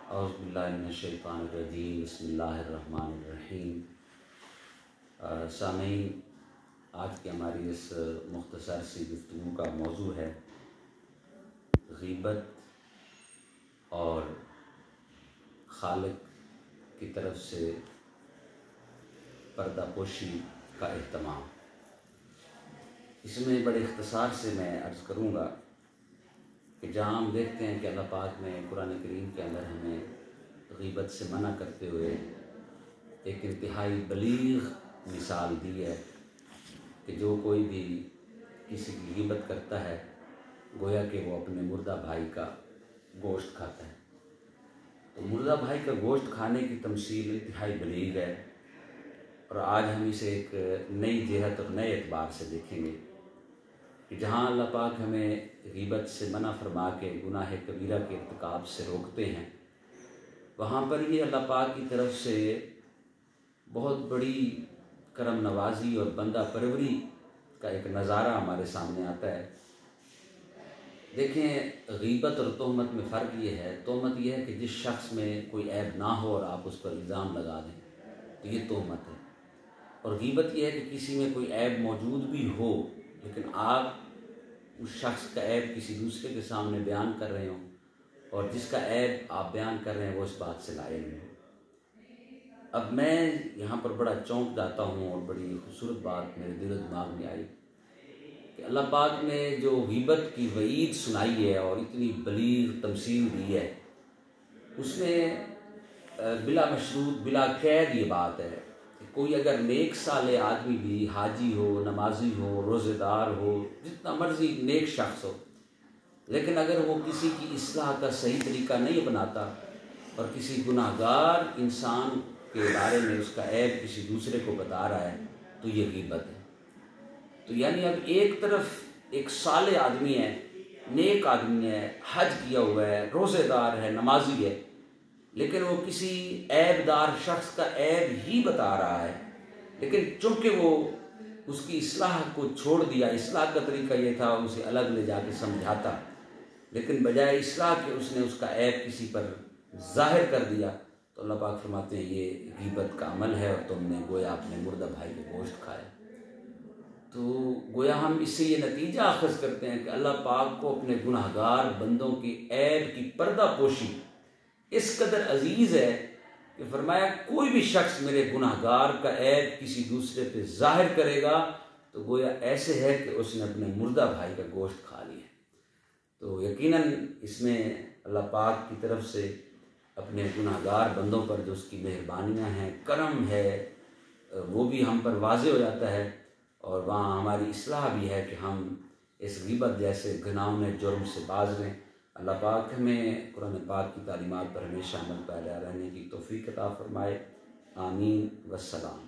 اعوذ باللہ من الشیطان الرجیم، بسم اللہ الرحمن الرحیم۔ سامعین، آج کی ہماری اس مختصر سی گفتگو کا موضوع ہے غیبت اور خالق کی طرف سے پردہ پوشی کا اہتمام۔ اس میں بڑے اختصار سے میں عرض کروں گا کہ جہاں ہم دیکھتے ہیں کہ اللہ پاک نے قرآن کریم کے اندر ہمیں غیبت سے منع کرتے ہوئے ایک انتہائی بلیغ مثال دی ہے کہ جو کوئی بھی کسی کی غیبت کرتا ہے گویا کہ وہ اپنے مردہ بھائی کا گوشت کھاتا ہے۔ تو مردہ بھائی کا گوشت کھانے کی تمثیل انتہائی بلیغ ہے، اور آج ہم اسے ایک نئی جہت اور نئے اعتبار سے دیکھیں گے کہ جہاں اللہ پاک ہمیں غیبت سے منع فرما کے گناہ کبیرہ کے ارتکاب سے روکتے ہیں، وہاں پر یہ اللہ پاک کی طرف سے بہت بڑی کرم نوازی اور بندہ پروری کا ایک نظارہ ہمارے سامنے آتا ہے۔ دیکھیں، غیبت اور تہمت میں فرق یہ ہے، تہمت یہ ہے کہ جس شخص میں کوئی عیب نہ ہو اور آپ اس پر الزام لگا دیں تو یہ تہمت ہے، اور غیبت یہ ہے کہ کسی میں کوئی عیب موجود بھی ہو لیکن آپ اس شخص کا عیب کسی دوسرے کے سامنے بیان کر رہے ہوں، اور جس کا عیب آپ بیان کر رہے ہیں وہ اس بات سے لائق نہیں ہو۔ اب میں یہاں پر بڑا چونک جاتا ہوں، اور بڑی خوبصورت بات میرے دل و دماغ میں آئی کہ اللہ پاک نے جو غیبت کی وعید سنائی ہے اور اتنی بلیغ تمثیل دی ہے، اس میں بلا مشروط بلا قید یہ بات ہے کہ کوئی اگر نیک صالح آدمی بھی، حاجی ہو، نمازی ہو، روزہ دار ہو، جتنا مرضی نیک شخص ہو، لیکن اگر وہ کسی کی اصلاح کا صحیح طریقہ نہیں اپناتا اور کسی گناہ گار انسان کے بارے میں اس کا عیب کسی دوسرے کو بتا رہا ہے تو یہ غیبت ہے۔ تو یعنی اب ایک طرف ایک صالح آدمی ہے، نیک آدمی ہے، حج کیا ہوا ہے، روزہ دار ہے، نمازی ہے، لیکن وہ کسی عیب دار شخص کا عیب ہی بتا رہا ہے، لیکن چونکہ وہ اس کی اصلاح کو چھوڑ دیا، اصلاح کا طریقہ یہ تھا اسے الگ لے جا کے سمجھاتا، لیکن بجائے اصلاح کے اس نے اس کا عیب کسی پر ظاہر کر دیا، تو اللہ پاک فرماتے ہیں یہ غیبت کا عمل ہے اور تم نے گویا اپنے مردہ بھائی کے گوشت کھایا۔ تو گویا ہم اس سے یہ نتیجہ اخذ کرتے ہیں کہ اللہ پاک کو اپنے گناہ گار بندوں کی عیب کی پردہ پوشی اس قدر عزیز ہے کہ فرمایا کوئی بھی شخص میرے گناہ گار کا عیب کسی دوسرے پہ ظاہر کرے گا تو گویا ایسے ہے کہ اس نے اپنے مردہ بھائی کا گوشت کھا لیا۔ تو یقیناً اس میں اللہ پاک کی طرف سے اپنے گناہ گار بندوں پر جو اس کی مہربانیاں ہیں، کرم ہے، وہ بھی ہم پر واضح ہو جاتا ہے، اور وہاں ہماری اصلاح بھی ہے کہ ہم اس غیبت جیسے گناہوں جرم سے باز رہیں۔ اللہ پاک ہمیں قرآن پاک کی تعلیمات پر ہمیشہ عمل پیرا رہنے کی توفیق عطا فرمائے۔ آمین والسلام۔